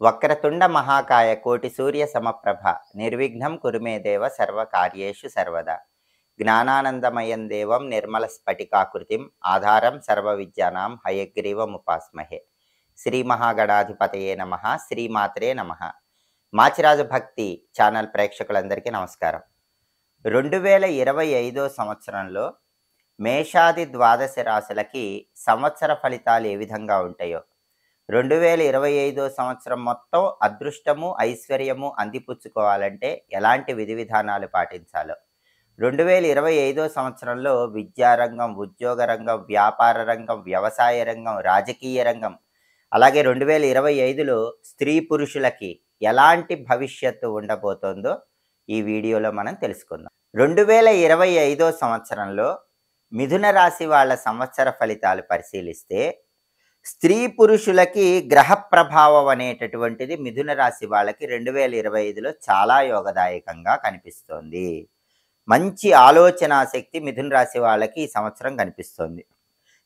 వక్రతుండ మహాకాయ కోటి సూర్య సమప్రభ నిర్విఘ్నం కురుమే దేవ సర్వకార్యేషు సర్వదా జ్ఞానానందమయం దేవం నిర్మల స్ఫటికాకృతిం ఆధారం సర్వ విద్యానాం హయగ్రీవముపాస్మహే. శ్రీ మహాగణాధిపతయే నమః. శ్రీమాత్రే నమః. మాచిరాజు భక్తి ఛానల్ ప్రేక్షకులందరికీ నమస్కారం. 2025 సంవత్సరంలో మేషాది ద్వాదశ రాశులకి సంవత్సర ఫలితాలు ఏ విధంగా ఉంటాయో, 2025 సంవత్సరం మొత్తం అదృష్టము ఐశ్వర్యము అందిపుచ్చుకోవాలంటే ఎలాంటి విధి విధానాలు పాటించాలో, 2025 సంవత్సరంలో విద్యారంగం, ఉద్యోగ రంగం, వ్యాపార రంగం, వ్యవసాయ రంగం, రాజకీయ రంగం, అలాగే 2025లో స్త్రీ పురుషులకి ఎలాంటి భవిష్యత్తు ఉండబోతోందో ఈ వీడియోలో మనం తెలుసుకుందాం. 2025 సంవత్సరంలో మిథున రాశి వాళ్ళ సంవత్సర ఫలితాలు పరిశీలిస్తే, స్త్రీ పురుషులకి గ్రహ ప్రభావం అనేటటువంటిది మిథున రాశి వాళ్ళకి 2025లో చాలా యోగదాయకంగా కనిపిస్తోంది. మంచి ఆలోచన శక్తి మిథున రాశి వాళ్ళకి ఈ సంవత్సరం కనిపిస్తోంది.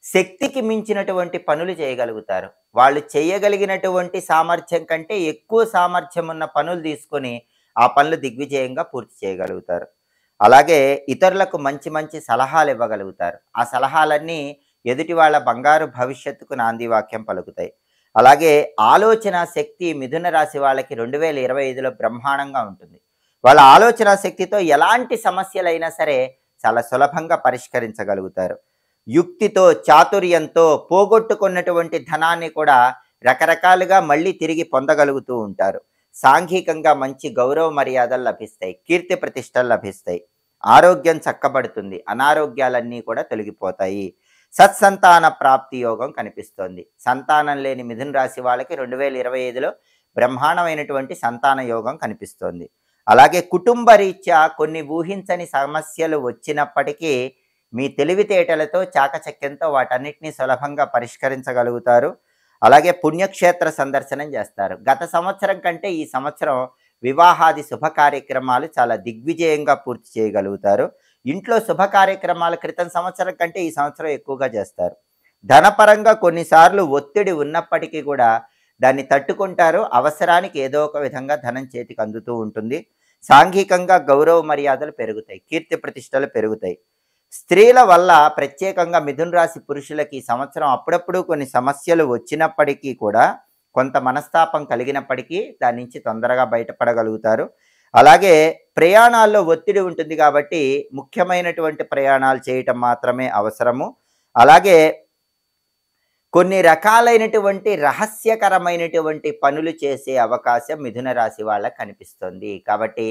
శక్తికి మించినటువంటి పనులు చేయగలుగుతారు. వాళ్ళు చేయగలిగినటువంటి సామర్థ్యం కంటే ఎక్కువ సామర్థ్యం ఉన్న పనులు తీసుకొని ఆ పనులు దిగ్విజయంగా పూర్తి చేయగలుగుతారు. అలాగే ఇతరులకు మంచి మంచి సలహాలు ఇవ్వగలుగుతారు. ఆ సలహాలన్నీ ఎదుటి వాళ్ళ బంగారు భవిష్యత్తుకు నాంది వాక్యం పలుకుతాయి. అలాగే ఆలోచన శక్తి మిథున రాశి వాళ్ళకి 2025లో బ్రహ్మాండంగా ఉంటుంది. వాళ్ళ ఆలోచన శక్తితో ఎలాంటి సమస్యలైనా సరే చాలా సులభంగా పరిష్కరించగలుగుతారు. యుక్తితో, చాతుర్యంతో పోగొట్టుకున్నటువంటి ధనాన్ని కూడా రకరకాలుగా మళ్ళీ తిరిగి పొందగలుగుతూ ఉంటారు. సాంఘికంగా మంచి గౌరవ మర్యాదలు లభిస్తాయి, కీర్తి ప్రతిష్టలు లభిస్తాయి, ఆరోగ్యం చక్కబడుతుంది, అనారోగ్యాలన్నీ కూడా తొలగిపోతాయి. సత్సంతాన ప్రాప్తి యోగం కనిపిస్తోంది. సంతానం లేని మిథున రాశి వాళ్ళకి 2025లో బ్రహ్మాండమైనటువంటి సంతాన యోగం కనిపిస్తోంది. అలాగే కుటుంబ రీత్యా కొన్ని ఊహించని సమస్యలు వచ్చినప్పటికీ మీ తెలివితేటలతో, చాకచక్యంతో వాటన్నిటినీ సులభంగా పరిష్కరించగలుగుతారు. అలాగే పుణ్యక్షేత్ర సందర్శనం చేస్తారు. గత సంవత్సరం కంటే ఈ సంవత్సరం వివాహాది శుభ కార్యక్రమాలు చాలా దిగ్విజయంగా పూర్తి చేయగలుగుతారు. ఇంట్లో శుభ కార్యక్రమాలు క్రితం సంవత్సరం కంటే ఈ సంవత్సరం ఎక్కువగా చేస్తారు. ధనపరంగా కొన్నిసార్లు ఒత్తిడి ఉన్నప్పటికీ కూడా దాన్ని తట్టుకుంటారు. అవసరానికి ఏదో ఒక విధంగా ధనం చేతికి అందుతూ ఉంటుంది. సాంఘికంగా గౌరవ మర్యాదలు పెరుగుతాయి, కీర్తి ప్రతిష్టలు పెరుగుతాయి. స్త్రీల వల్ల ప్రత్యేకంగా మిథున రాశి పురుషులకి ఈ సంవత్సరం అప్పుడప్పుడు కొన్ని సమస్యలు వచ్చినప్పటికీ కూడా, కొంత మనస్తాపం కలిగినప్పటికీ దాని నుంచి తొందరగా బయటపడగలుగుతారు. అలాగే ప్రయాణాల్లో ఒత్తిడి ఉంటుంది కాబట్టి ముఖ్యమైనటువంటి ప్రయాణాలు చేయటం మాత్రమే అవసరము. అలాగే కొన్ని రకాలైనటువంటి రహస్యకరమైనటువంటి పనులు చేసే అవకాశం మిథున రాశి వాళ్ళకి కనిపిస్తుంది. కాబట్టి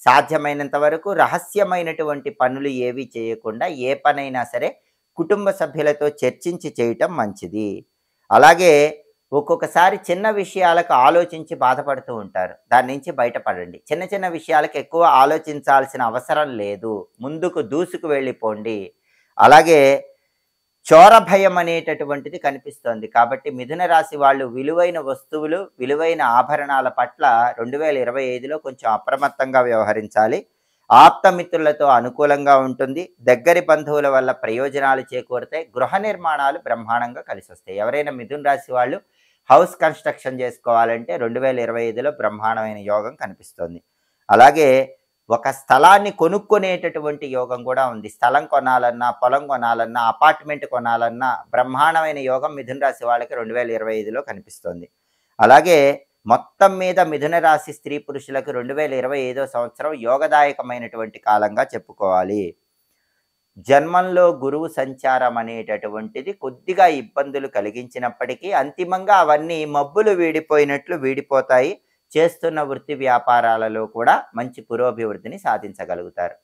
సాధ్యమైనంత వరకు రహస్యమైనటువంటి పనులు ఏవి చేయకుండా ఏ పనైనా సరే కుటుంబ సభ్యులతో చర్చించి చేయటం మంచిది. అలాగే ఒక్కొక్కసారి చిన్న విషయాలకు ఆలోచించి బాధపడుతూ ఉంటారు. దాని నుంచి బయటపడండి. చిన్న చిన్న విషయాలకు ఎక్కువ ఆలోచించాల్సిన అవసరం లేదు. ముందుకు దూసుకు వెళ్ళిపోండి. అలాగే చోర భయం అనేటటువంటిది కనిపిస్తోంది. కాబట్టి మిథున రాశి వాళ్ళు విలువైన వస్తువులు, విలువైన ఆభరణాల పట్ల 2025లో కొంచెం అప్రమత్తంగా వ్యవహరించాలి. ఆప్తమిత్రులతో అనుకూలంగా ఉంటుంది. దగ్గరి బంధువుల వల్ల ప్రయోజనాలు చేకూరుతాయి. గృహ నిర్మాణాలు బ్రహ్మాండంగా కలిసి వస్తాయి. ఎవరైనా మిథున రాశి వాళ్ళు హౌస్ కన్స్ట్రక్షన్ చేసుకోవాలంటే 2025లో బ్రహ్మాండమైన యోగం కనిపిస్తోంది. అలాగే ఒక స్థలాన్ని కొనుక్కునేటటువంటి యోగం కూడా ఉంది. స్థలం కొనాలన్నా, పొలం కొనాలన్నా, అపార్ట్మెంట్ కొనాలన్నా బ్రహ్మాండమైన యోగం మిథున రాశి వాళ్ళకి 2025లో కనిపిస్తోంది. అలాగే మొత్తం మీద మిథున రాశి స్త్రీ పురుషులకు 2025 సంవత్సరం యోగదాయకమైనటువంటి కాలంగా చెప్పుకోవాలి. జన్మంలో గురువు సంచారం అనేటటువంటిది కొద్దిగా ఇబ్బందులు కలిగించినప్పటికీ అంతిమంగా అవన్నీ మబ్బులు వీడిపోయినట్లు వీడిపోతాయి. చేస్తున్న వృత్తి వ్యాపారాలలో కూడా మంచి పురోభివృద్ధిని సాధించగలుగుతారు.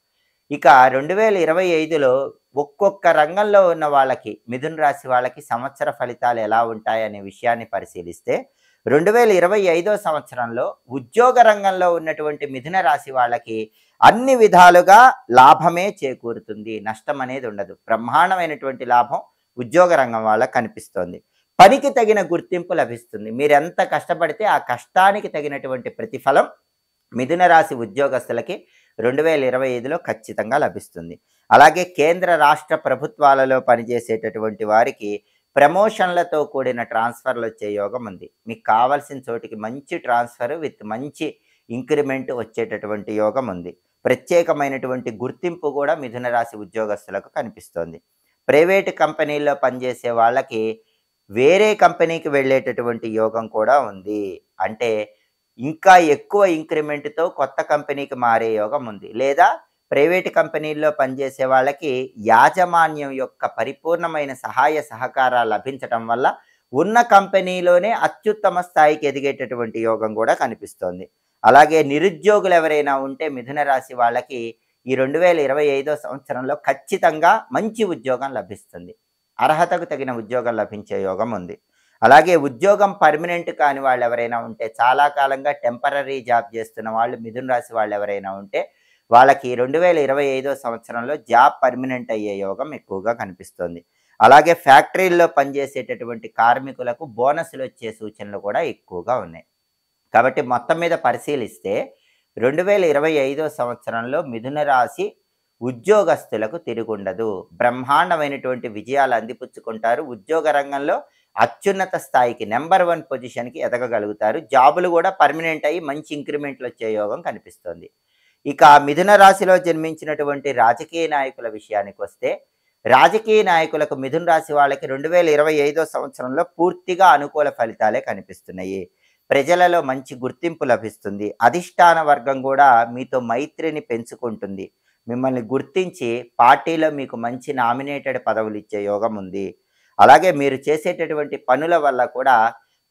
ఇక 2025లో ఒక్కొక్క రంగంలో ఉన్న వాళ్ళకి, మిథున రాశి వాళ్ళకి సంవత్సర ఫలితాలు ఎలా ఉంటాయనే విషయాన్ని పరిశీలిస్తే, 2025 సంవత్సరంలో ఉద్యోగ రంగంలో ఉన్నటువంటి మిథున రాశి వాళ్ళకి అన్ని విధాలుగా లాభమే చేకూరుతుంది. నష్టం అనేది ఉండదు. బ్రహ్మాండమైనటువంటి లాభం ఉద్యోగ రంగం వాళ్ళకి కనిపిస్తోంది. పనికి తగిన గుర్తింపు లభిస్తుంది. మీరెంత కష్టపడితే ఆ కష్టానికి తగినటువంటి ప్రతిఫలం మిథున రాశి ఉద్యోగస్తులకి 2025లో ఖచ్చితంగా లభిస్తుంది. అలాగే కేంద్ర రాష్ట్ర ప్రభుత్వాలలో పనిచేసేటటువంటి వారికి ప్రమోషన్లతో కూడిన ట్రాన్స్ఫర్లు వచ్చే యోగం ఉంది. మీకు కావాల్సిన చోటికి మంచి ట్రాన్స్ఫర్ విత్ మంచి ఇంక్రిమెంట్ వచ్చేటటువంటి యోగం ఉంది. ప్రత్యేకమైనటువంటి గుర్తింపు కూడా మిథున రాశి ఉద్యోగస్తులకు కనిపిస్తోంది. ప్రైవేటు కంపెనీల్లో పనిచేసే వాళ్ళకి వేరే కంపెనీకి వెళ్ళేటటువంటి యోగం కూడా ఉంది. అంటే ఇంకా ఎక్కువ ఇంక్రిమెంట్‌తో కొత్త కంపెనీకి మారే యోగం ఉంది. లేదా ప్రైవేటు కంపెనీల్లో పనిచేసే వాళ్ళకి యాజమాన్యం యొక్క పరిపూర్ణమైన సహాయ సహకారాలు లభించటం వల్ల ఉన్న కంపెనీలోనే అత్యుత్తమ స్థాయికి ఎదిగేటటువంటి యోగం కూడా కనిపిస్తోంది. అలాగే నిరుద్యోగులు ఎవరైనా ఉంటే మిథున రాశి వాళ్ళకి ఈ 2025 సంవత్సరంలో ఖచ్చితంగా మంచి ఉద్యోగం లభిస్తుంది. అర్హతకు తగిన ఉద్యోగం లభించే యోగం ఉంది. అలాగే ఉద్యోగం పర్మనెంట్ కాని వాళ్ళు ఎవరైనా ఉంటే, చాలా కాలంగా టెంపరరీ జాబ్ చేస్తున్న వాళ్ళు మిథున రాశి వాళ్ళు ఎవరైనా ఉంటే వాళ్ళకి 2025 సంవత్సరంలో జాబ్ పర్మనెంట్ అయ్యే యోగం ఎక్కువగా కనిపిస్తుంది. అలాగే ఫ్యాక్టరీల్లో పనిచేసేటటువంటి కార్మికులకు బోనస్‌లు వచ్చే సూచనలు కూడా ఎక్కువగా ఉన్నాయి. కాబట్టి మొత్తం మీద పరిశీలిస్తే 2025 సంవత్సరంలో మిథున రాశి ఉద్యోగస్తులకు తిరుగుండదు. బ్రహ్మాండమైనటువంటి విజయాలు అందిపుచ్చుకుంటారు. ఉద్యోగ రంగంలో అత్యున్నత స్థాయికి నంబర్ 1 పొజిషన్‌కి ఎదగగలుగుతారు. జాబులు కూడా పర్మనెంట్ అయ్యి మంచి ఇంక్రిమెంట్లు వచ్చే యోగం కనిపిస్తుంది. ఇక మిథున రాశిలో జన్మించినటువంటి రాజకీయ నాయకుల విషయానికొస్తే, రాజకీయ నాయకులకు మిథున రాశి వాళ్ళకి 2025 సంవత్సరంలో పూర్తిగా అనుకూల ఫలితాలే కనిపిస్తున్నాయి. ప్రజలలో మంచి గుర్తింపు లభిస్తుంది. అధిష్టాన వర్గం కూడా మీతో మైత్రిని పెంచుకుంటుంది. మిమ్మల్ని గుర్తించి పార్టీలో మీకు మంచి నామినేటెడ్ పదవులు ఇచ్చే యోగం ఉంది. అలాగే మీరు చేసేటటువంటి పనుల వల్ల కూడా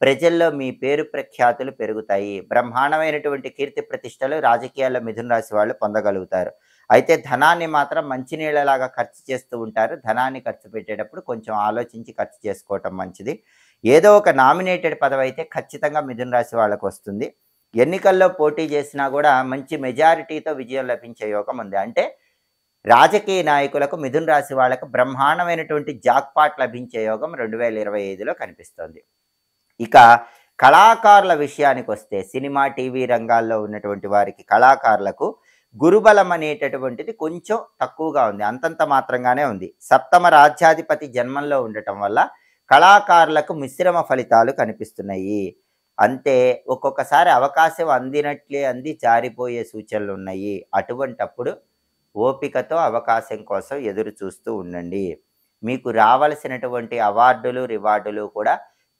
ప్రజల్లో మీ పేరు ప్రఖ్యాతులు పెరుగుతాయి. బ్రహ్మాండమైనటువంటి కీర్తి ప్రతిష్టలు రాజకీయాల్లో మిథున రాశి వాళ్ళు పొందగలుగుతారు. అయితే ధనాన్ని మాత్రం మంచినీళ్ళలాగా ఖర్చు చేస్తూ ఉంటారు. ధనాన్ని ఖర్చు పెట్టేటప్పుడు కొంచెం ఆలోచించి ఖర్చు చేసుకోవటం మంచిది. ఏదో ఒక నామినేటెడ్ పదవి అయితే ఖచ్చితంగా మిథున రాశి వాళ్ళకు వస్తుంది. ఎన్నికల్లో పోటీ చేసినా కూడా మంచి మెజారిటీతో విజయం లభించే యోగం ఉంది. అంటే రాజకీయ నాయకులకు మిథున రాశి వాళ్ళకు బ్రహ్మాండమైనటువంటి జాక్పాట్ లభించే యోగం 2025లో కనిపిస్తోంది. ఇక కళాకారుల విషయానికొస్తే, సినిమా, టీవీ రంగాల్లో ఉన్నటువంటి వారికి కళాకారులకు గురుబలం అనేటటువంటిది కొంచెం తక్కువగా ఉంది. అంతంత మాత్రంగానే ఉంది. సప్తమ రాజ్యాధిపతి జన్మంలో ఉండటం వల్ల కళాకారులకు మిశ్రమ ఫలితాలు కనిపిస్తున్నాయి. అంటే ఒక్కొక్కసారి అవకాశం అందినట్లే అంది జారిపోయే సూచనలు ఉన్నాయి. అటువంటప్పుడు ఓపికతో అవకాశం కోసం ఎదురు చూస్తూ ఉండండి. మీకు రావలసినటువంటి అవార్డులు, రివార్డులు కూడా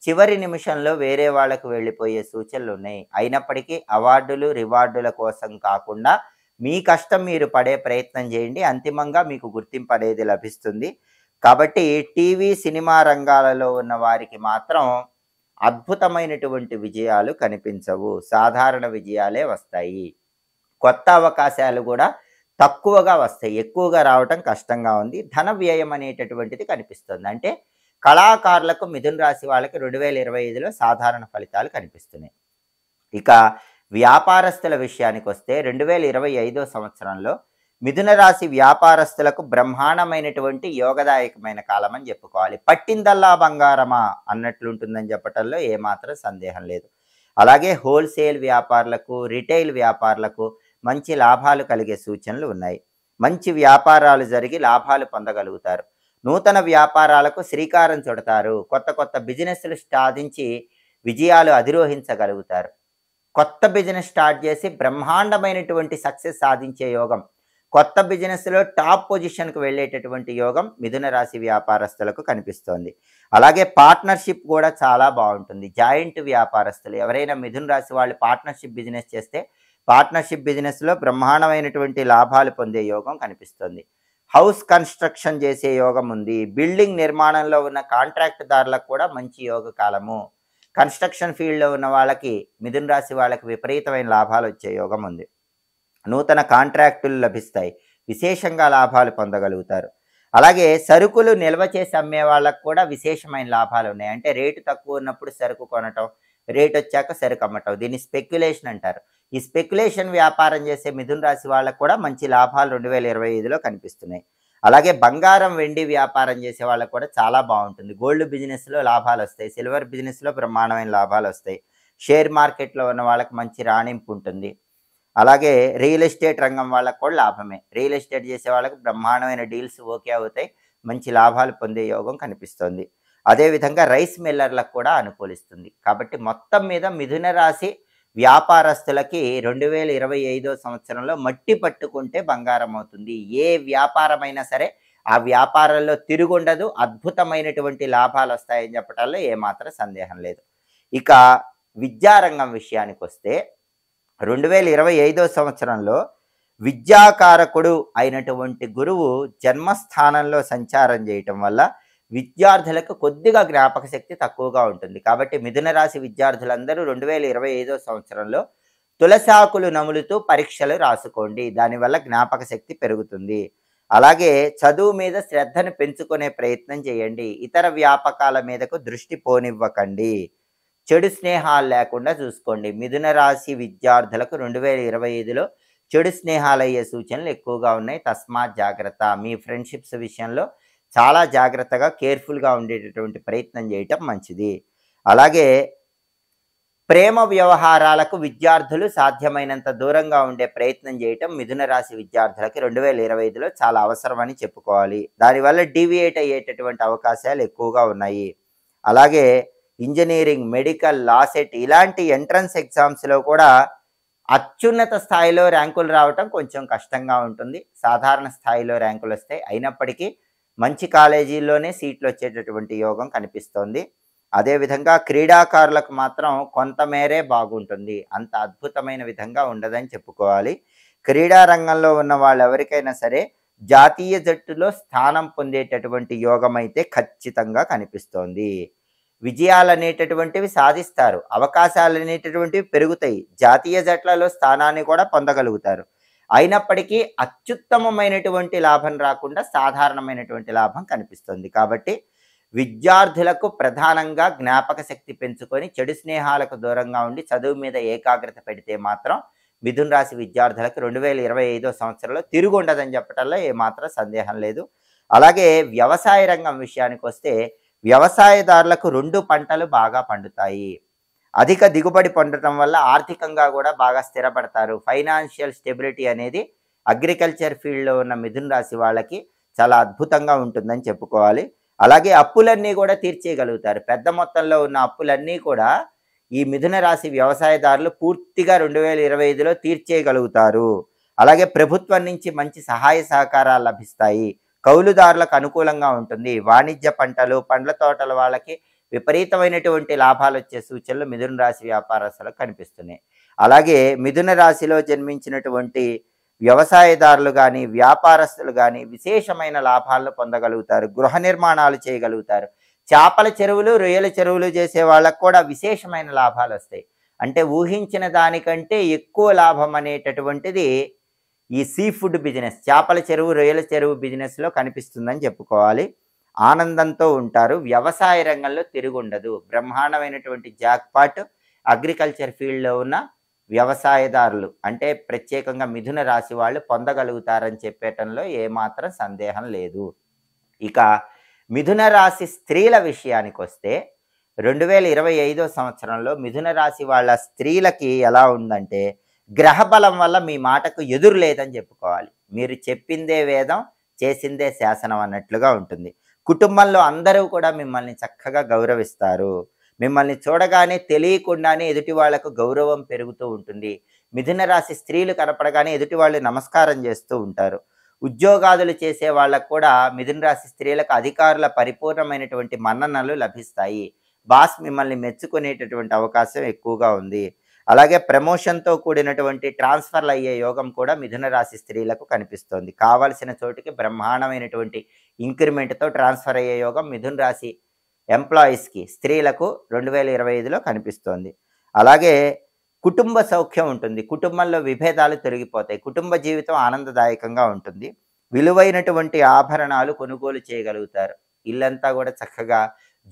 చివరి నిమిషంలో వేరే వాళ్ళకు వెళ్ళిపోయే సూచనలు ఉన్నాయి. అయినప్పటికీ అవార్డులు, రివార్డుల కోసం కాకుండా మీ కష్టం మీరు పడే ప్రయత్నం చేయండి. అంతిమంగా మీకు గుర్తింపు అనేది లభిస్తుంది. కాబట్టి టీవీ, సినిమా రంగాలలో ఉన్న వారికి మాత్రం అద్భుతమైనటువంటి విజయాలు కనిపించవు. సాధారణ విజయాలే వస్తాయి. కొత్త అవకాశాలు కూడా తక్కువగా వస్తాయి. ఎక్కువగా రావటం కష్టంగా ఉంది. ధన వ్యయం అనేటటువంటిది కనిపిస్తుంది. అంటే కళాకారులకు మిథున రాశి వాళ్ళకి 2025లో సాధారణ ఫలితాలు కనిపిస్తున్నాయి. ఇక వ్యాపారస్తుల విషయానికొస్తే 2025 సంవత్సరంలో మిథున రాశి వ్యాపారస్తులకు బ్రహ్మాండమైనటువంటి యోగదాయకమైన కాలం అని చెప్పుకోవాలి. పట్టిందల్లా బంగారమా అన్నట్లుంటుందని చెప్పటంలో ఏమాత్రం సందేహం లేదు. అలాగే హోల్సేల్ వ్యాపారులకు, రిటైల్ వ్యాపారులకు మంచి లాభాలు కలిగే సూచనలు ఉన్నాయి. మంచి వ్యాపారాలు జరిగి లాభాలు పొందగలుగుతారు. నూతన వ్యాపారాలకు శ్రీకారం చుడతారు. కొత్త కొత్త బిజినెస్లు సాధించి విజయాలు అధిరోహించగలుగుతారు. కొత్త బిజినెస్ స్టార్ట్ చేసి బ్రహ్మాండమైనటువంటి సక్సెస్ సాధించే యోగం, కొత్త బిజినెస్లో టాప్ పొజిషన్కు వెళ్ళేటటువంటి యోగం మిథున రాశి వ్యాపారస్తులకు కనిపిస్తోంది. అలాగే పార్ట్నర్షిప్ కూడా చాలా బాగుంటుంది. జాయింట్ వ్యాపారస్తులు ఎవరైనా మిథున రాశి వాళ్ళు పార్ట్నర్షిప్ బిజినెస్ చేస్తే పార్ట్నర్షిప్ బిజినెస్లో బ్రహ్మాండమైనటువంటి లాభాలు పొందే యోగం కనిపిస్తుంది. హౌస్ కన్స్ట్రక్షన్ చేసే యోగం ఉంది. బిల్డింగ్ నిర్మాణంలో ఉన్న కాంట్రాక్టుదారులకు కూడా మంచి యోగ కాలము. కన్స్ట్రక్షన్ ఫీల్డ్లో ఉన్న వాళ్ళకి, మిథున రాశి వాళ్ళకి విపరీతమైన లాభాలు వచ్చే యోగం ఉంది. నూతన కాంట్రాక్టులు లభిస్తాయి. విశేషంగా లాభాలు పొందగలుగుతారు. అలాగే సరుకులు నిల్వ చేసి అమ్మే వాళ్ళకు కూడా విశేషమైన లాభాలు ఉన్నాయి. అంటే రేటు తక్కువ ఉన్నప్పుడు సరుకు కొనటం, రేట్ వచ్చాక సరుకు అమ్మటం, దీన్ని స్పెక్యులేషన్ అంటారు. ఈ స్పెక్యులేషన్ వ్యాపారం చేసే మిథున రాశి వాళ్ళకు కూడా మంచి లాభాలు 2025లో కనిపిస్తున్నాయి. అలాగే బంగారం, వెండి వ్యాపారం చేసే వాళ్ళకు కూడా చాలా బాగుంటుంది. గోల్డ్ బిజినెస్లో లాభాలు వస్తాయి. సిల్వర్ బిజినెస్లో బ్రహ్మాండమైన లాభాలు వస్తాయి. షేర్ మార్కెట్లో ఉన్న వాళ్ళకి మంచి రాణింపు ఉంటుంది. అలాగే రియల్ ఎస్టేట్ రంగం వాళ్ళకు కూడా లాభమే. రియల్ ఎస్టేట్ చేసే వాళ్ళకి బ్రహ్మాండమైన డీల్స్ ఓకే అవుతాయి. మంచి లాభాలు పొందే యోగం కనిపిస్తుంది. అదేవిధంగా రైస్ మిల్లర్లకు కూడా అనుకూలిస్తుంది. కాబట్టి మొత్తం మీద మిథున రాశి వ్యాపారస్తులకి 2025 సంవత్సరంలో మట్టి పట్టుకుంటే బంగారం అవుతుంది. ఏ వ్యాపారమైనా సరే ఆ వ్యాపారంలో తిరుగుండదు. అద్భుతమైనటువంటి లాభాలొస్తాయని చెప్పటంలో ఏమాత్రం సందేహం లేదు. ఇక విద్యారంగం విషయానికొస్తే 2025 సంవత్సరంలో విద్యాకారకుడు అయినటువంటి గురువు జన్మస్థానంలో సంచారం చేయటం వల్ల విద్యార్థులకు కొద్దిగా జ్ఞాపక శక్తి తక్కువగా ఉంటుంది. కాబట్టి మిథున రాశి విద్యార్థులందరూ 2025 సంవత్సరంలో తులసాకులు నములుతూ పరీక్షలు రాసుకోండి. దానివల్ల జ్ఞాపక శక్తి పెరుగుతుంది. అలాగే చదువు మీద శ్రద్ధను పెంచుకునే ప్రయత్నం చేయండి. ఇతర వ్యాపకాల మీదకు దృష్టి పోనివ్వకండి. చెడు స్నేహాలు లేకుండా చూసుకోండి. మిథున రాశి విద్యార్థులకు 2025లో చెడు స్నేహాలయ్యే సూచనలు ఎక్కువగా ఉన్నాయి. తస్మాత్ జాగ్రత్త. మీ ఫ్రెండ్షిప్స్ విషయంలో చాలా జాగ్రత్తగా కేర్ఫుల్గా ఉండేటటువంటి ప్రయత్నం చేయటం మంచిది. అలాగే ప్రేమ వ్యవహారాలకు విద్యార్థులు సాధ్యమైనంత దూరంగా ఉండే ప్రయత్నం చేయటం మిథున రాశి విద్యార్థులకి 2025లో చాలా అవసరమని చెప్పుకోవాలి. దానివల్ల డీవియేట్ అయ్యేటటువంటి అవకాశాలు ఎక్కువగా ఉన్నాయి. అలాగే ఇంజనీరింగ్, మెడికల్, లా సెట్ ఇలాంటి ఎంట్రన్స్ ఎగ్జామ్స్లో కూడా అత్యున్నత స్థాయిలో ర్యాంకులు రావటం కొంచెం కష్టంగా ఉంటుంది. సాధారణ స్థాయిలో ర్యాంకులు వస్తాయి. అయినప్పటికీ మంచి కాలేజీల్లోనే సీట్లు వచ్చేటటువంటి యోగం కనిపిస్తోంది. అదేవిధంగా క్రీడాకారులకు మాత్రం కొంతమేరే బాగుంటుంది. అంత అద్భుతమైన విధంగా ఉండదని చెప్పుకోవాలి. క్రీడా రంగంలో ఉన్న వాళ్ళు ఎవరికైనా సరే జాతీయ జట్టులో స్థానం పొందేటటువంటి యోగం అయితే ఖచ్చితంగా కనిపిస్తోంది. విజయాలు అనేటటువంటివి సాధిస్తారు. అవకాశాలు అనేటటువంటివి పెరుగుతాయి. జాతీయ జట్లలో స్థానాన్ని కూడా పొందగలుగుతారు. అయినప్పటికీ అత్యుత్తమమైనటువంటి లాభం రాకుండా సాధారణమైనటువంటి లాభం కనిపిస్తుంది. కాబట్టి విద్యార్థులకు ప్రధానంగా జ్ఞాపక శక్తి పెంచుకొని చెడు స్నేహాలకు దూరంగా ఉండి చదువు మీద ఏకాగ్రత పెడితే మాత్రం మిథున రాశి విద్యార్థులకు 2025 సంవత్సరంలో తిరుగుండదని చెప్పటంలో ఏమాత్రం సందేహం లేదు. అలాగే వ్యవసాయ రంగం విషయానికి వస్తే వ్యవసాయదారులకు 2 పంటలు బాగా పండుతాయి. అధిక దిగుబడి పొందడం వల్ల ఆర్థికంగా కూడా బాగా స్థిరపడతారు. ఫైనాన్షియల్ స్టెబిలిటీ అనేది అగ్రికల్చర్ ఫీల్డ్లో ఉన్న మిథున రాశి వాళ్ళకి చాలా అద్భుతంగా ఉంటుందని చెప్పుకోవాలి. అలాగే అప్పులన్నీ కూడా తీర్చేయగలుగుతారు. పెద్ద మొత్తంలో ఉన్న అప్పులన్నీ కూడా ఈ మిథున రాశి వ్యవసాయదారులు పూర్తిగా 2025లో తీర్చేయగలుగుతారు. అలాగే ప్రభుత్వం నుంచి మంచి సహాయ సహకారాలు లభిస్తాయి. కౌలుదారులకు అనుకూలంగా ఉంటుంది. వాణిజ్య పంటలు, పండ్ల తోటల వాళ్ళకి విపరీతమైనటువంటి లాభాలు వచ్చే సూచనలు మిథున రాశి వ్యాపారస్తులకు కనిపిస్తున్నాయి. అలాగే మిథున రాశిలో జన్మించినటువంటి వ్యవసాయదారులు కానీ వ్యాపారస్తులు కానీ విశేషమైన లాభాలను పొందగలుగుతారు. గృహ నిర్మాణాలు చేయగలుగుతారు. చేపల చెరువులు, రొయ్యల చెరువులు చేసే వాళ్ళకు కూడా విశేషమైన లాభాలు వస్తాయి. అంటే ఊహించిన దానికంటే ఎక్కువ లాభం అనేటటువంటిది ఈ సీ ఫుడ్ బిజినెస్, చేపల చెరువు, రొయ్యల చెరువు బిజినెస్లో కనిపిస్తుందని చెప్పుకోవాలి. ఆనందంతో ఉంటారు. వ్యవసాయ రంగంలో తిరుగుండదు. బ్రహ్మాండమైనటువంటి జాక్పాట్ అగ్రికల్చర్ ఫీల్డ్లో ఉన్న వ్యవసాయదారులు అంటే ప్రత్యేకంగా మిథున రాశి వాళ్ళు పొందగలుగుతారని చెప్పేటంలో ఏమాత్రం సందేహం లేదు. ఇక మిథున రాశి స్త్రీల విషయానికి వస్తే 2025 సంవత్సరంలో మిథున రాశి వాళ్ళ స్త్రీలకి ఎలా ఉందంటే గ్రహబలం వల్ల మీ మాటకు ఎదురు లేదని చెప్పుకోవాలి. మీరు చెప్పిందే వేదం, చేసిందే శాసనం అన్నట్లుగా ఉంటుంది. కుటుంబంలో అందరూ కూడా మిమ్మల్ని చక్కగా గౌరవిస్తారు. మిమ్మల్ని చూడగానే తెలియకుండానే ఎదుటి వాళ్లకు గౌరవం పెరుగుతూ ఉంటుంది. మిథున రాశి స్త్రీలు కనపడగానే ఎదుటి వాళ్ళు నమస్కారం చేస్తూ ఉంటారు. ఉద్యోగాదులు చేసే వాళ్ళకు కూడా మిథున రాశి స్త్రీలకు అధికారుల పరిపూర్ణమైనటువంటి మన్ననలు లభిస్తాయి. బాస్ మిమ్మల్ని మెచ్చుకునేటటువంటి అవకాశం ఎక్కువగా ఉంది. అలాగే ప్రమోషన్తో కూడినటువంటి ట్రాన్స్ఫర్లు అయ్యే యోగం కూడా మిథున రాశి స్త్రీలకు కనిపిస్తోంది. కావలసిన చోటికి బ్రహ్మాండమైనటువంటి ఇంక్రిమెంట్తో ట్రాన్స్ఫర్ అయ్యే యోగం మిథున రాశి ఎంప్లాయీస్కి, స్త్రీలకు 2025లో కనిపిస్తోంది. అలాగే కుటుంబ సౌఖ్యం ఉంటుంది. కుటుంబంలో విభేదాలు తొలగిపోతాయి. కుటుంబ జీవితం ఆనందదాయకంగా ఉంటుంది. విలువైనటువంటి ఆభరణాలు కొనుగోలు చేయగలుగుతారు. ఇల్లంతా కూడా చక్కగా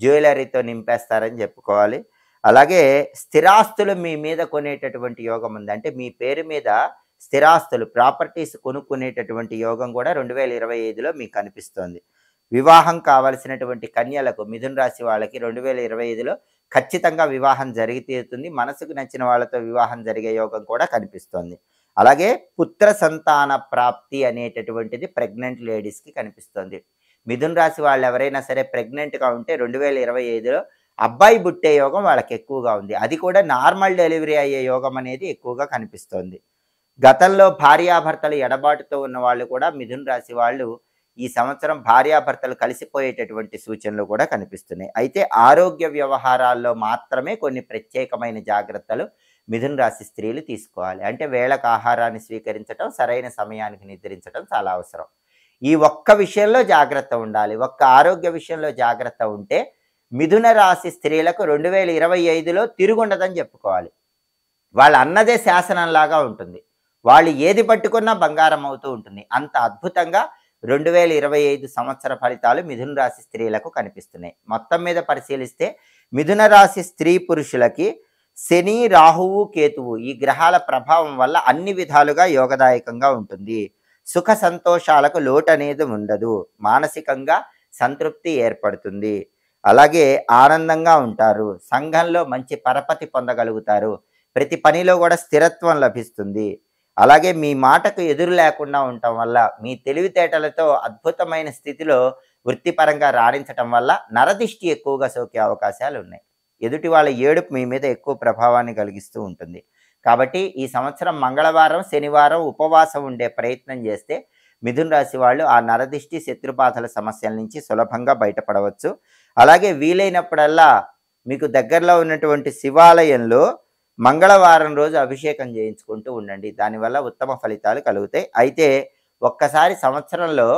జ్యువెలరీతో నింపేస్తారని చెప్పుకోవాలి. అలాగే స్థిరాస్తులు మీ మీద కొనేటటువంటి యోగం ఉంది. అంటే మీ పేరు మీద స్థిరాస్తులు, ప్రాపర్టీస్ కొనుక్కునేటటువంటి యోగం కూడా 2025లో మీకు కనిపిస్తోంది. వివాహం కావలసినటువంటి కన్యలకు, మిథున రాశి వాళ్ళకి 2025లో ఖచ్చితంగా వివాహం జరిగి తీరుతుంది. మనసుకు నచ్చిన వాళ్ళతో వివాహం జరిగే యోగం కూడా కనిపిస్తోంది. అలాగే పుత్ర సంతాన ప్రాప్తి అనేటటువంటిది ప్రెగ్నెంట్ లేడీస్కి కనిపిస్తోంది. మిథున రాశి వాళ్ళు ఎవరైనా సరే ప్రెగ్నెంట్గా ఉంటే 2025లో అబ్బాయి పుట్టే యోగం వాళ్ళకి ఎక్కువగా ఉంది. అది కూడా నార్మల్ డెలివరీ అయ్యే యోగం అనేది ఎక్కువగా కనిపిస్తోంది. గతంలో భార్యాభర్తలు ఎడబాటుతో ఉన్న వాళ్ళు కూడా మిథున రాశి వాళ్ళు ఈ సంవత్సరం భార్యాభర్తలు కలిసిపోయేటటువంటి సూచనలు కూడా కనిపిస్తున్నాయి. అయితే ఆరోగ్య వ్యవహారాల్లో మాత్రమే కొన్ని ప్రత్యేకమైన జాగ్రత్తలు మిథున రాశి స్త్రీలు తీసుకోవాలి. అంటే వేళకు ఆహారాన్ని స్వీకరించడం, సరైన సమయానికి నిద్రించడం చాలా అవసరం. ఈ ఒక్క విషయంలో జాగ్రత్త ఉండాలి. ఒక్క ఆరోగ్య విషయంలో జాగ్రత్త ఉంటే మిథున రాశి స్త్రీలకు 2025లో తిరుగుండదని చెప్పుకోవాలి. వాళ్ళు అన్నదే శాసనంలాగా ఉంటుంది. వాళ్ళు ఏది పట్టుకున్నా బంగారం అవుతూ ఉంటుంది. అంత అద్భుతంగా 2025 సంవత్సర ఫలితాలు మిథున రాశి స్త్రీలకు కనిపిస్తున్నాయి. మొత్తం మీద పరిశీలిస్తే మిథున రాశి స్త్రీ పురుషులకి శని, రాహువు, కేతువు ఈ గ్రహాల ప్రభావం వల్ల అన్ని విధాలుగా యోగదాయకంగా ఉంటుంది. సుఖ సంతోషాలకు లోటు అనేది ఉండదు. మానసికంగా సంతృప్తి ఏర్పడుతుంది. అలాగే ఆనందంగా ఉంటారు. సంఘంలో మంచి పరపతి పొందగలుగుతారు. ప్రతి పనిలో కూడా స్థిరత్వం లభిస్తుంది. అలాగే మీ మాటకు ఎదురు లేకుండా ఉండటం వల్ల, మీ తెలివితేటలతో అద్భుతమైన స్థితిలో వృత్తిపరంగా రాణించటం వల్ల నరదిష్టి ఎక్కువగా సోకే అవకాశాలు ఉన్నాయి. ఎదుటి వాళ్ళ ఏడుపు మీ మీద ఎక్కువ ప్రభావాన్ని కలిగిస్తూ ఉంటుంది. కాబట్టి ఈ సంవత్సరం మంగళవారం, శనివారం ఉపవాసం ఉండే ప్రయత్నం చేస్తే మిథున రాశి వాళ్ళు ఆ నరదిష్టి, శత్రుబాధల సమస్యల నుంచి సులభంగా బయటపడవచ్చు. అలాగే వీలైనప్పుడల్లా మీకు దగ్గరలో ఉన్నటువంటి శివాలయంలో మంగళవారం రోజు అభిషేకం చేయించుకుంటూ ఉండండి. దానివల్ల ఉత్తమ ఫలితాలు కలుగుతాయి. అయితే ఒక్కసారి సంవత్సరంలో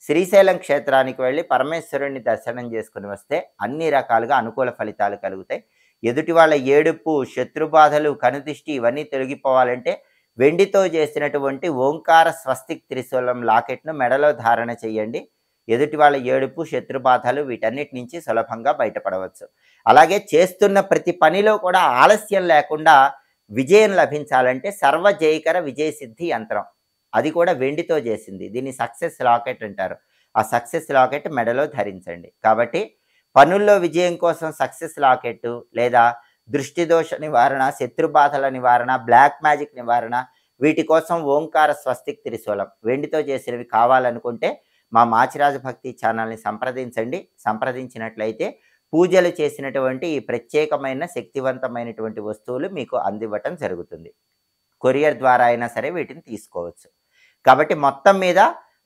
శ్రీశైలం క్షేత్రానికి వెళ్ళి పరమేశ్వరుణ్ణి దర్శనం చేసుకుని వస్తే అన్ని రకాలుగా అనుకూల ఫలితాలు కలుగుతాయి. ఎదుటి వాళ్ళ ఏడుపు, శత్రుబాధలు, కనుదిష్టి ఇవన్నీ తొలగిపోవాలంటే వెండితో చేసినటువంటి ఓంకార స్వస్తిక్ త్రిశూలం లాకెట్ను మెడలో ధారణ చేయండి. ఎదుటి వాళ్ళ ఏడుపు, శత్రుబాధలు వీటన్నిటి నుంచి సులభంగా బయటపడవచ్చు. అలాగే చేస్తున్న ప్రతి పనిలో కూడా ఆలస్యం లేకుండా విజయం లభించాలంటే సర్వజయకర విజయసిద్ధి యంత్రం, అది కూడా వెండితో చేసింది. దీన్ని సక్సెస్ లాకెట్ అంటారు. ఆ సక్సెస్ లాకెట్ మెడలో ధరించండి. కాబట్టి పనుల్లో విజయం కోసం సక్సెస్ లాకెట్ లేదా దృష్టి దోష నివారణ, శత్రుబాధల నివారణ, బ్లాక్ మ్యాజిక్ నివారణ వీటి కోసం ఓంకార స్వస్తిక్ త్రిశూలం వెండితో చేసినవి కావాలనుకుంటే మా మాచిరాజు భక్తి ఛానల్ని సంప్రదించండి. సంప్రదించినట్లయితే పూజలు చేసినటువంటి ఈ ప్రత్యేకమైన శక్తివంతమైనటువంటి వస్తువులు మీకు అందివ్వటం జరుగుతుంది. కొరియర్ ద్వారా అయినా సరే వీటిని తీసుకోవచ్చు. కాబట్టి మొత్తం మీద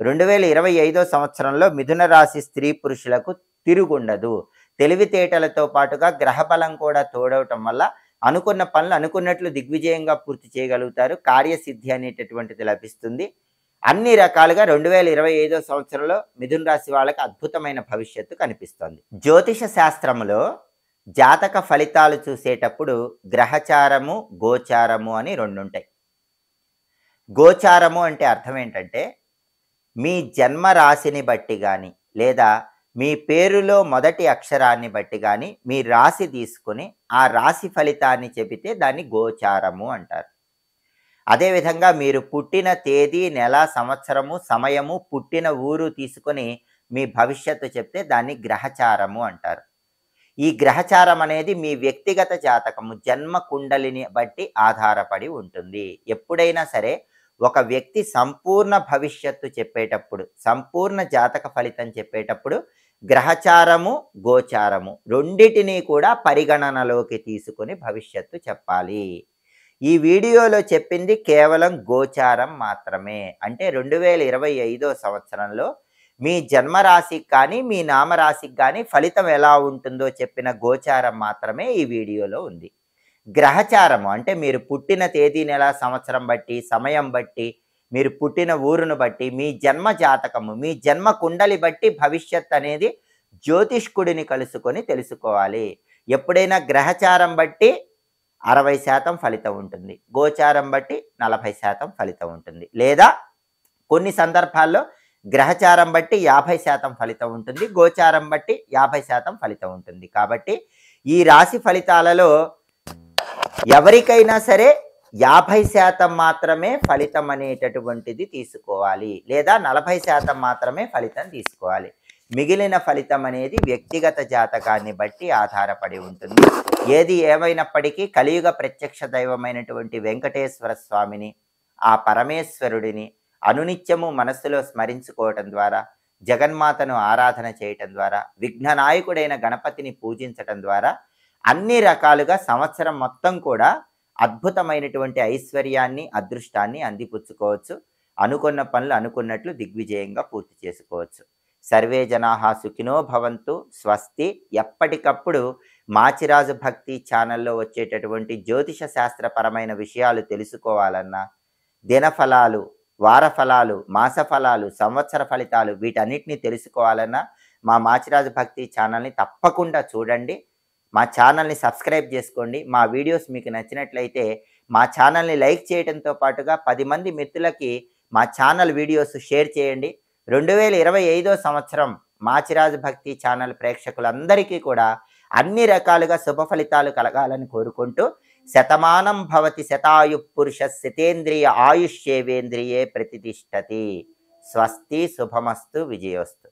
2025 సంవత్సరంలో మిథున రాశి స్త్రీ పురుషులకు తిరుగుండదు. తెలివితేటలతో పాటుగా గ్రహబలం కూడా తోడవటం వల్ల అనుకున్న పనులు అనుకున్నట్లు దిగ్విజయంగా పూర్తి చేయగలుగుతారు. కార్యసిద్ధి అనేటటువంటిది లభిస్తుంది. అన్ని రకాలుగా 2025 సంవత్సరంలో మిథున రాశి వాళ్ళకి అద్భుతమైన భవిష్యత్తు కనిపిస్తోంది. జ్యోతిష శాస్త్రములో జాతక ఫలితాలు చూసేటప్పుడు గ్రహచారము, గోచారము అని రెండు ఉంటాయి. గోచారము అంటే అర్థం ఏంటంటే మీ జన్మ రాశిని బట్టి కానీ లేదా మీ పేరులో మొదటి అక్షరాన్ని బట్టి కానీ మీ రాశి తీసుకుని ఆ రాశి ఫలితాన్ని చెబితే దాన్ని గోచారము అంటారు. అదేవిధంగా మీరు పుట్టిన తేదీ, నెల, సంవత్సరము, సమయము, పుట్టిన ఊరు తీసుకొని మీ భవిష్యత్తు చెప్తే దాన్ని గ్రహచారము అంటారు. ఈ గ్రహచారం అనేది మీ వ్యక్తిగత జాతకము, జన్మ కుండలిని బట్టి ఆధారపడి ఉంటుంది. ఎప్పుడైనా సరే ఒక వ్యక్తి సంపూర్ణ భవిష్యత్తు చెప్పేటప్పుడు, సంపూర్ణ జాతక ఫలితం చెప్పేటప్పుడు గ్రహచారము, గోచారము రెండిటినీ కూడా పరిగణనలోకి తీసుకొని భవిష్యత్తు చెప్పాలి. ఈ వీడియోలో చెప్పింది కేవలం గోచారం మాత్రమే. అంటే 2025 సంవత్సరంలో మీ జన్మరాశికి కానీ మీ నామరాశికి కానీ ఫలితం ఎలా ఉంటుందో చెప్పిన గోచారం మాత్రమే ఈ వీడియోలో ఉంది. గ్రహచారము అంటే మీరు పుట్టిన తేదీ, నెల, సంవత్సరం బట్టి, సమయం బట్టి, మీరు పుట్టిన ఊరును బట్టి, మీ జన్మ జాతకము, మీ జన్మ కుండలి బట్టి భవిష్యత్ అనేది జ్యోతిష్కుడిని కలుసుకొని తెలుసుకోవాలి. ఎప్పుడైనా గ్రహచారం బట్టి 60% ఫలితం ఉంటుంది, గోచారం బట్టి 40% ఫలితం ఉంటుంది, లేదా కొన్ని సందర్భాల్లో గ్రహచారం బట్టి 50% ఫలితం ఉంటుంది, గోచారం బట్టి 50% ఫలితం ఉంటుంది. కాబట్టి ఈ రాశి ఫలితాలలో ఎవరికైనా సరే 50% మాత్రమే ఫలితం అనేటటువంటిది తీసుకోవాలి, లేదా 40% మాత్రమే ఫలితం తీసుకోవాలి. మిగిలిన ఫలితం అనేది వ్యక్తిగత జాతకాన్ని బట్టి ఆధారపడి ఉంటుంది. ఏది ఏమైనప్పటికీ కలియుగ ప్రత్యక్ష దైవమైనటువంటి వెంకటేశ్వర స్వామిని, ఆ పరమేశ్వరుడిని అనునిత్యము మనస్సులో స్మరించుకోవటం ద్వారా జగన్మాతను ఆరాధన చేయటం ద్వారా, విఘ్ననాయకుడైన గణపతిని పూజించటం ద్వారా అన్ని రకాలుగా సంవత్సరం మొత్తం కూడా అద్భుతమైనటువంటి ఐశ్వర్యాన్ని, అదృష్టాన్ని అందిపుచ్చుకోవచ్చు. అనుకున్న పనులు అనుకున్నట్లు దిగ్విజయంగా పూర్తి చేసుకోవచ్చు. సర్వే జనాః సుఖినో భవంతు. స్వస్తి. ఎప్పటికప్పుడు మాచిరాజు భక్తి ఛానల్లో వచ్చేటటువంటి జ్యోతిష శాస్త్రపరమైన విషయాలు తెలుసుకోవాలన్నా, దినఫలాలు, వార ఫలాలు, మాస ఫలాలు, సంవత్సర ఫలితాలు వీటన్నిటిని తెలుసుకోవాలన్నా మా మాచిరాజు భక్తి ఛానల్ని తప్పకుండా చూడండి. మా ఛానల్ని సబ్స్క్రైబ్ చేసుకోండి. మా వీడియోస్ మీకు నచ్చినట్లయితే మా ఛానల్ని లైక్ చేయడంతో పాటుగా 10 మంది మిత్రులకి మా ఛానల్ వీడియోస్ షేర్ చేయండి. 2025 సంవత్సరం మాచిరాజు భక్తి ఛానల్ ప్రేక్షకులందరికీ కూడా అన్ని రకాలుగా శుభ ఫలితాలు కలగాలని కోరుకుంటూ, శతమానం భవతి శతాయు పురుష శతేంద్రియ ఆయుష్యేవేంద్రియే ప్రతిష్టతి. స్వస్తి. శుభమస్తు. విజయోస్తు.